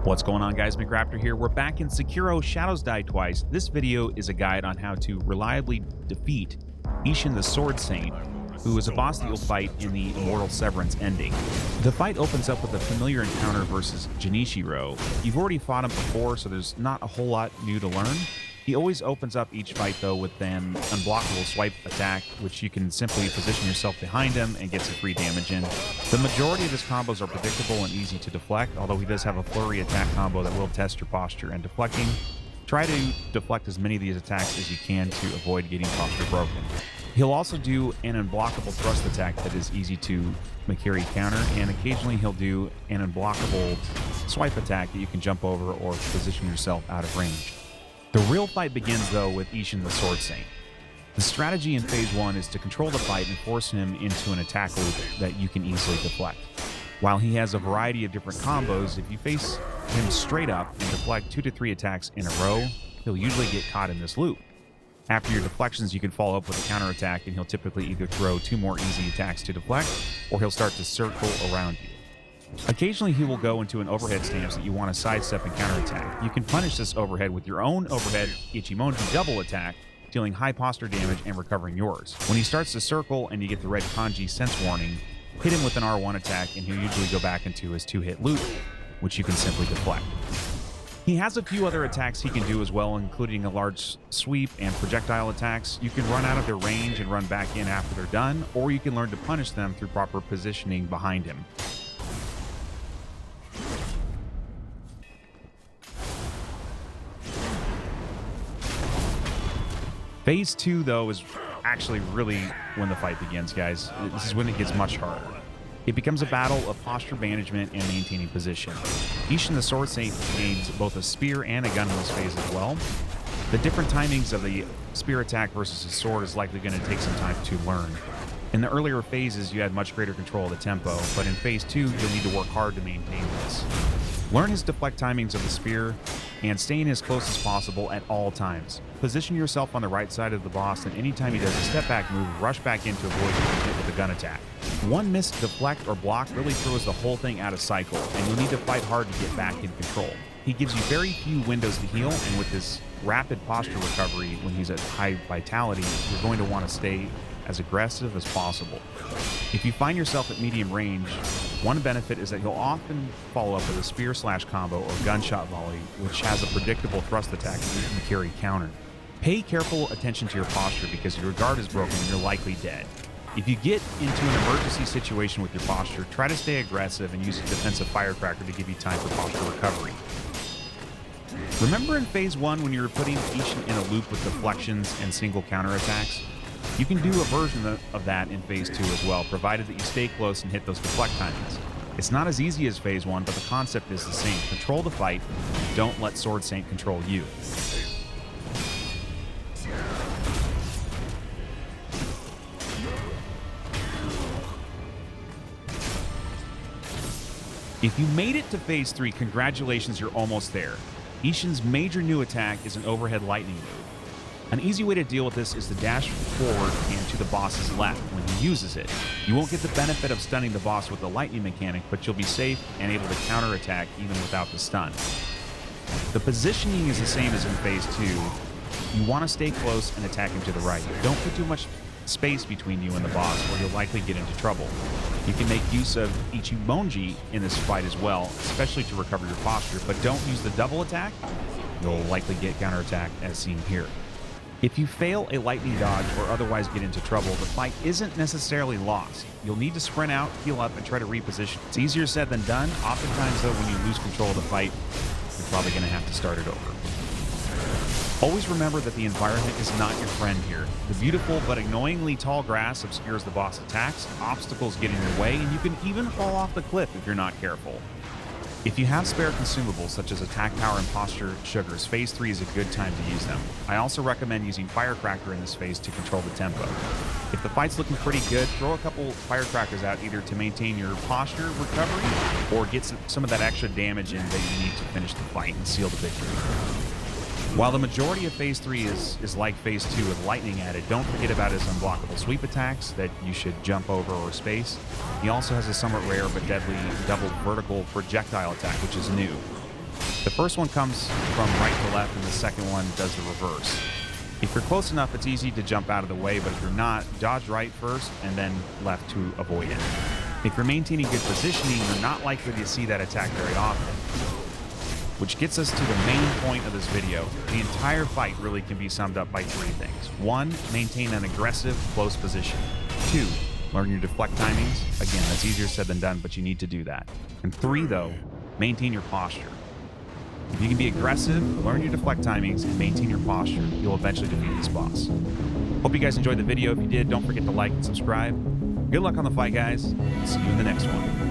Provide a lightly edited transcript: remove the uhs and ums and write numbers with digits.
What's going on, guys? McRaptor here. We're back in Sekiro Shadows Die Twice. This video is a guide on how to reliably defeat Isshin the Sword Saint, who is a boss that you'll fight in the Immortal Severance ending. The fight opens up with a familiar encounter versus Ginichiro. You've already fought him before, so there's not a whole lot new to learn. He always opens up each fight, though, with an unblockable swipe attack, which you can simply position yourself behind him and get some free damage in. The majority of his combos are predictable and easy to deflect, although he does have a flurry attack combo that will test your posture and deflecting. Try to deflect as many of these attacks as you can to avoid getting posture broken. He'll also do an unblockable thrust attack that is easy to Makiri counter, and occasionally he'll do an unblockable swipe attack that you can jump over or position yourself out of range. The real fight begins, though, with Isshin the Sword Saint. The strategy in Phase 1 is to control the fight and force him into an attack loop that you can easily deflect. While he has a variety of different combos, if you face him straight up and deflect 2 to 3 attacks in a row, he'll usually get caught in this loop. After your deflections, you can follow up with a counterattack, and he'll typically either throw 2 more easy attacks to deflect, or he'll start to circle around you. Occasionally, he will go into an overhead stance that you want to sidestep and counterattack. You can punish this overhead with your own overhead Ichimonji Double attack, dealing high posture damage and recovering yours. When he starts to circle and you get the red kanji sense warning, hit him with an R1 attack, and he'll usually go back into his 2-hit loop, which you can simply deflect. He has a few other attacks he can do as well, including a large sweep and projectile attacks. You can run out of their range and run back in after they're done, or you can learn to punish them through proper positioning behind him. Phase 2, though, is actually really when the fight begins, guys. This is when it gets much harder. It becomes a battle of posture management and maintaining position. Isshin the Sword Saint gains both a spear and a gun in this phase as well. The different timings of the spear attack versus a sword is likely going to take some time to learn. In the earlier phases, you had much greater control of the tempo, but in Phase 2, you'll need to work hard to maintain this. Learn his deflect timings of the spear, and staying as close as possible at all times. Position yourself on the right side of the boss, and anytime he does a step back move, rush back in to avoid getting hit with a gun attack. One missed deflect or block really throws the whole thing out of cycle, and you'll need to fight hard to get back in control. He gives you very few windows to heal, and with this rapid posture recovery when he's at high vitality, you're going to want to stay as aggressive as possible. If you find yourself at medium range, one benefit is that you'll often follow up with a spear/combo or gunshot volley, which has a predictable thrust attack that you can carry counter. Pay careful attention to your posture because your guard is broken and you're likely dead. If you get into an emergency situation with your posture, try to stay aggressive and use a defensive firecracker to give you time for posture recovery. Remember in Phase 1 when you were putting Isshin in a loop with deflections and single counterattacks? You can do a version of that in Phase 2 as well, provided that you stay close and hit those deflect timings. It's not as easy as Phase 1, but the concept is the same. Control the fight, don't let Sword Saint control you. If you made it to Phase 3, congratulations, you're almost there. Isshin's major new attack is an overhead lightning move. An easy way to deal with this is to dash forward and to the boss's left when he uses it. You won't get the benefit of stunning the boss with the lightning mechanic, but you'll be safe and able to counterattack even without the stun. The positioning is the same as in Phase 2. You want to stay close and attack him to the right. Don't put too much space between you and the boss, or you'll likely get into trouble. You can make use of Ichimonji in this fight as well, especially to recover your posture, but don't use the double attack. You'll likely get counterattacked as seen here. If you fail a lightning dodge or otherwise get into trouble, the fight isn't necessarily lost. You'll need to sprint out, heal up, and try to reposition. It's easier said than done. Oftentimes, though, when you lose control of the fight, you're probably going to have to start it over. Always remember that the environment is not your friend here. The beautiful but annoyingly tall grass obscures the boss attacks, obstacles get in your way, and you can even fall off the cliff if you're not careful. If you have spare consumables such as attack power and posture sugars, Phase 3 is a good time to use them. I also recommend using firecracker in this phase to control the tempo. If the fight's looking pretty good, throw a couple firecrackers out either to maintain your posture recovery or get some of that extra damage in that you need to finish the fight and seal the victory. While the majority of Phase 3 is like Phase 2 with lightning added, don't forget about his unblockable sweep attacks that you should jump over or space. He also has a somewhat rare but deadly double vertical projectile attack, which is new. The first one comes from right to left, and the second one does the reverse. If you're close enough, it's easy to jump out of the way, but if you're not, dodge right first and then left to avoid it. If you're maintaining good positioning, you're not likely to see that attack very often. Which gets us to the main point of this video. The entire fight really can be summed up by three things. 1, maintain an aggressive, close position. 2, learn your deflect timings. Again, that's easier said than done, but you need to do that. And 3, though, maintain your posture. If you can be aggressive, learn your deflect timings, and maintain your posture, you'll eventually defeat this boss. Hope you guys enjoyed the video. If you did, don't forget to like and subscribe. Good luck on the fight, guys. See you in the next one.